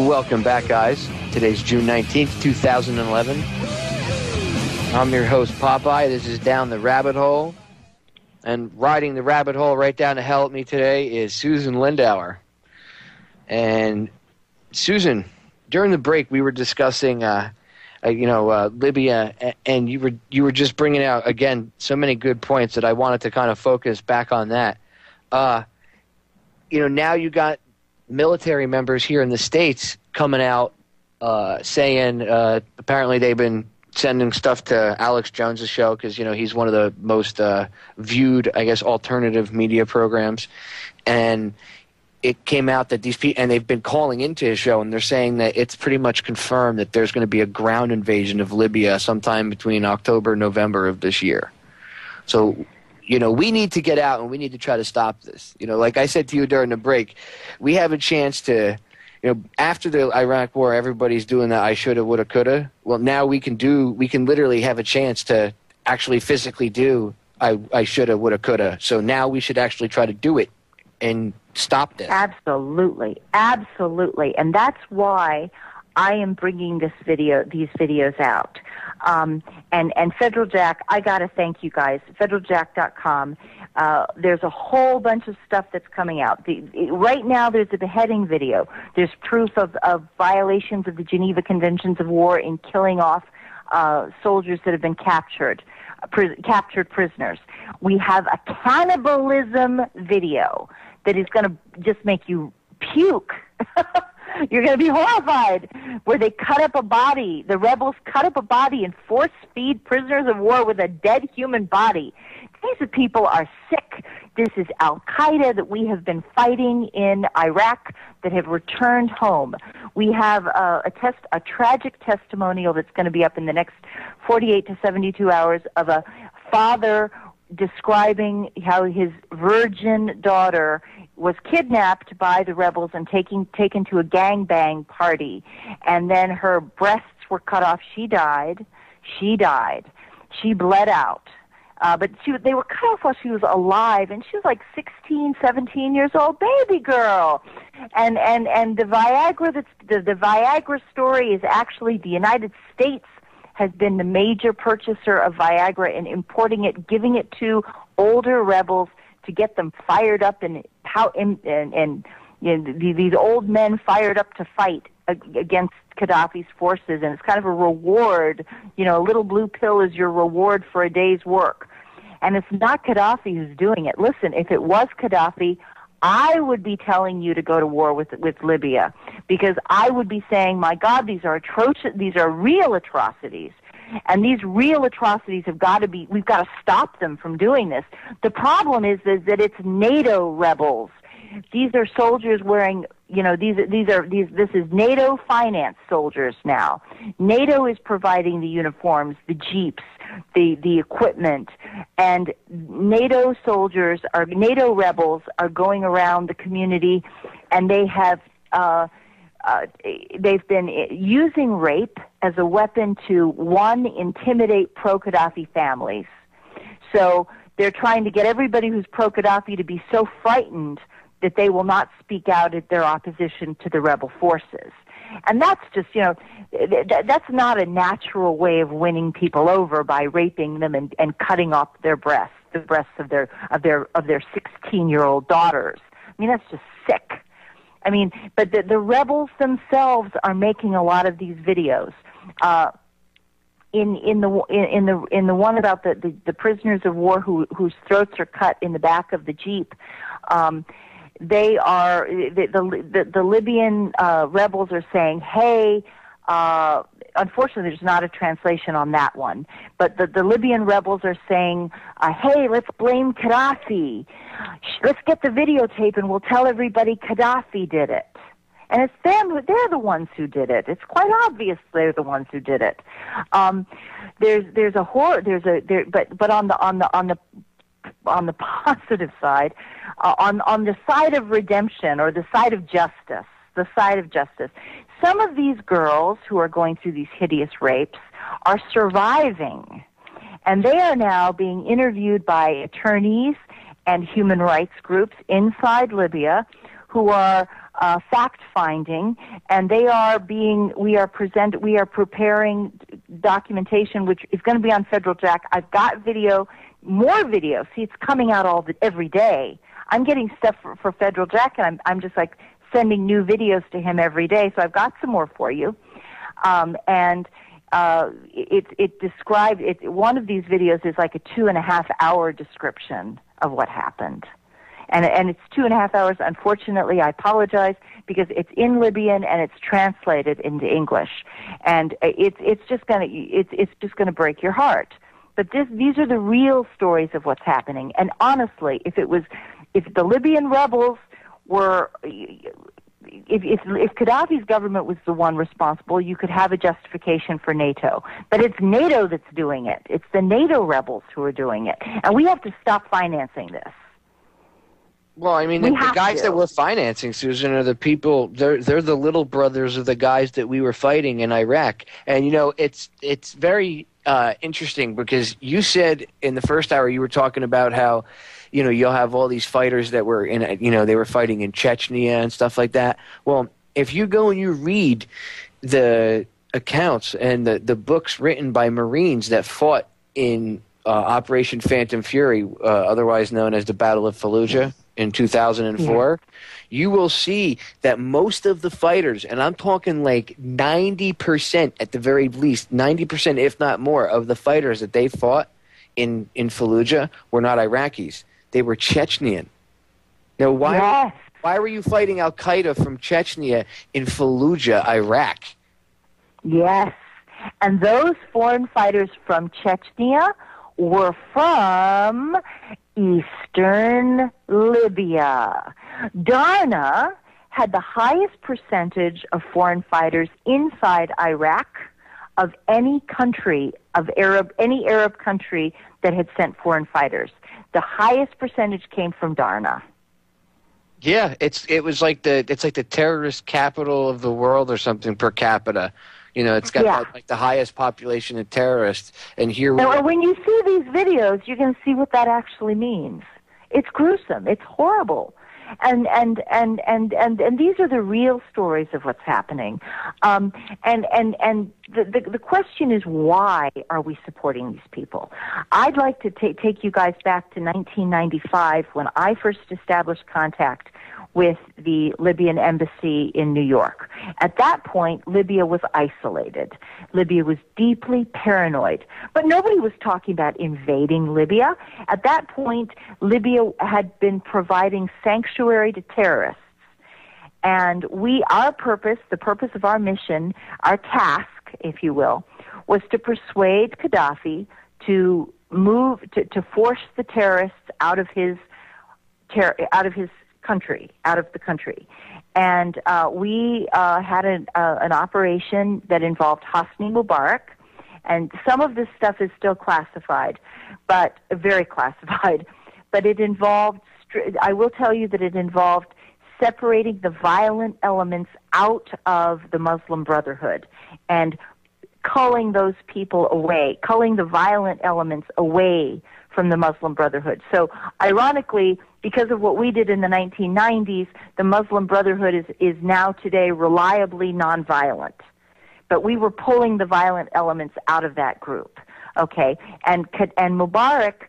Welcome back, guys. Today's June 19th, 2011. I'm your host, Popeye. This is Down the Rabbit Hole. And riding the rabbit hole right down to hell at me today is Susan Lindauer. And Susan, during the break, we were discussing, Libya, and you were just bringing out, again, so many good points that I wanted to kind of focus back on that. Now you got military members here in the States coming out saying apparently they've been sending stuff to Alex Jones's show because, he's one of the most viewed, I guess, alternative media programs. And it came out that these people, and they've been calling into his show, and they're saying that it's pretty much confirmed that there's going to be a ground invasion of Libya sometime between October and November of this year. So, we need to get out and we need to try to stop this. Like I said to you during the break, we have a chance to, after the Iraq war, everybody's doing the I shoulda, woulda, coulda. Well, now we can literally have a chance to actually physically do I shoulda, woulda, coulda. So now we should actually try to do it and stop this. Absolutely. Absolutely. And that's why I am bringing these videos out. And Federal Jack, I got to thank you guys. FederalJack.com. There's a whole bunch of stuff that's coming out. Right now, there's a beheading video. There's proof of violations of the Geneva Conventions of War in killing off soldiers that have been captured prisoners. We have a cannibalism video that is going to just make you puke. You're going to be horrified, where they cut up a body. The rebels cut up a body and force-feed prisoners of war with a dead human body. These people are sick. This is Al-Qaeda that we have been fighting in Iraq that have returned home. We have a tragic testimonial that's going to be up in the next 48 to 72 hours of a father describing how his virgin daughter was kidnapped by the rebels and taken to a gangbang party, and then her breasts were cut off. She died. She bled out. But they were cut off while she was alive, and she was like 16, 17 years old, baby girl. And the Viagra, the Viagra story is actually the United States has been the major purchaser of Viagra and importing it, giving it to older rebels to get them fired up and these old men fired up to fight against Gaddafi's forces. And it's kind of a reward, a little blue pill is your reward for a day's work. And it's not Gaddafi who's doing it. Listen, if it was Gaddafi, I would be telling you to go to war with Libya, because I would be saying, my God, these are atrocious, these are real atrocities. And these real atrocities we've got to stop them from doing this. The problem is that it's NATO rebels. These are soldiers wearing, this is NATO financed soldiers now. NATO is providing the uniforms, the jeeps, the equipment, and NATO rebels are going around the community, and they have, they've been using rape as a weapon to, one, intimidate pro-Gaddafi families. So they're trying to get everybody who's pro-Gaddafi to be so frightened that they will not speak out at their opposition to the rebel forces. And that's just, that's not a natural way of winning people over, by raping them and cutting off their breasts, the breasts of their 16-year-old daughters. I mean, that's just sick. I mean, but the rebels themselves are making a lot of these videos. In the one about the prisoners of war whose throats are cut in the back of the Jeep, they are the Libyan rebels are saying, hey. Unfortunately, there's not a translation on that one. But the Libyan rebels are saying, hey, let's blame Gaddafi. Let's get the videotape and we'll tell everybody Gaddafi did it. And it's them, they're the ones who did it. It's quite obvious they're the ones who did it. There's a horror, but on the positive side, on the side of redemption, or the side of justice, some of these girls who are going through these hideous rapes are surviving, and they are now being interviewed by attorneys and human rights groups inside Libya who are fact-finding, and we are preparing documentation which is going to be on Federal Jack. I've got more video. See, it's coming out every day. I'm getting stuff for Federal Jack, and I'm just like sending new videos to him every day. So I've got some more for you. It described it. One of these videos is like a 2.5 hour description of what happened, and it's 2.5 hours. Unfortunately, I apologize because it's in Libyan and it's translated into English, and it's just gonna break your heart. But these are the real stories of what's happening. And honestly, if the Libyan rebels were, if Gaddafi's government was the one responsible, you could have a justification for NATO. But it's NATO that's doing it. It's the NATO rebels who are doing it. And we have to stop financing this. Well, I mean, the guys that we're financing, Susan, are the people. They're the little brothers of the guys that we were fighting in Iraq. And it's very interesting because you said in the first hour you were talking about how you'll have all these fighters that were they were fighting in Chechnya and stuff like that. Well, if you go and you read the accounts and the books written by Marines that fought in Operation Phantom Fury, otherwise known as the Battle of Fallujah in 2004, you will see that most of the fighters, and I'm talking like 90% at the very least, 90% if not more of the fighters that they fought in Fallujah were not Iraqis. They were Chechnyan. Now, why were you fighting Al-Qaeda from Chechnya in Fallujah, Iraq? Yes, and those foreign fighters from Chechnya were from eastern Libya. Darna had the highest percentage of foreign fighters inside Iraq of any country, any Arab country that had sent foreign fighters. The highest percentage came from Darna. Yeah, it's like the terrorist capital of the world or something per capita. It's got like the highest population of terrorists, and here. Now, when you see these videos, you're going to see what that actually means. It's gruesome. It's horrible, and these are the real stories of what's happening. And the question is, why are we supporting these people? I'd like to take you guys back to 1995 when I first established contact with the Libyan embassy in New York. At that point, Libya was isolated. Libya was deeply paranoid. But nobody was talking about invading Libya. At that point, Libya had been providing sanctuary to terrorists. And the purpose of our mission, our task, if you will, was to persuade Gaddafi to force the terrorists out of the country. And we had an operation that involved Hosni Mubarak, and some of this stuff is still classified, but very classified. But it involved, I will tell you that it involved separating the violent elements out of the Muslim Brotherhood and culling those people away, culling the violent elements away from the Muslim Brotherhood. So ironically, because of what we did in the 1990s, the Muslim Brotherhood is now today reliably nonviolent. But we were pulling the violent elements out of that group. Okay, and Mubarak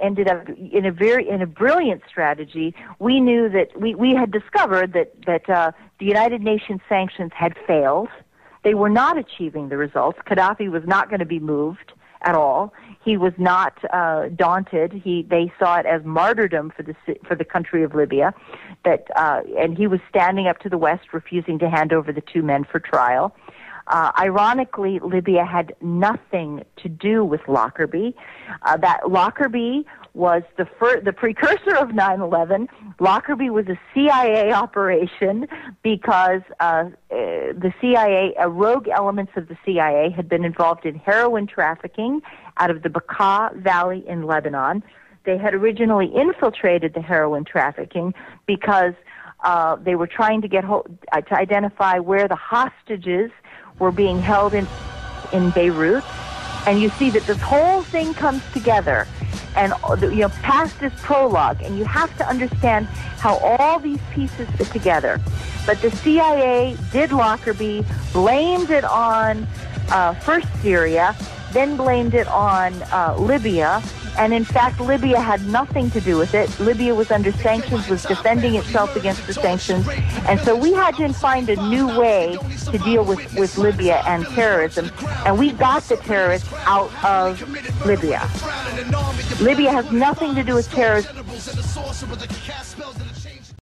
ended up in a brilliant strategy. We knew that we had discovered that the United Nations sanctions had failed. They were not achieving the results. Gaddafi was not going to be moved at all. He was not daunted. They saw it as martyrdom for the country of Libya, and he was standing up to the West, refusing to hand over the two men for trial. Ironically, Libya had nothing to do with Lockerbie. That Lockerbie was the precursor of 9/11. Lockerbie was a CIA operation because the CIA, rogue elements of the CIA, had been involved in heroin trafficking out of the Bekaa Valley in Lebanon. They had originally infiltrated the heroin trafficking because they were trying to to identify where the hostages were being held in Beirut. And you see that this whole thing comes together. and past is prologue, and you have to understand how all these pieces fit together. But the CIA did Lockerbie, blamed it on first Syria, then blamed it on Libya, and in fact Libya had nothing to do with it. Libya was under sanctions, was defending itself against the sanctions, and so we had to find a new way to deal with Libya and terrorism, and we got the terrorists out of Libya. Libya has nothing to do with terrorism.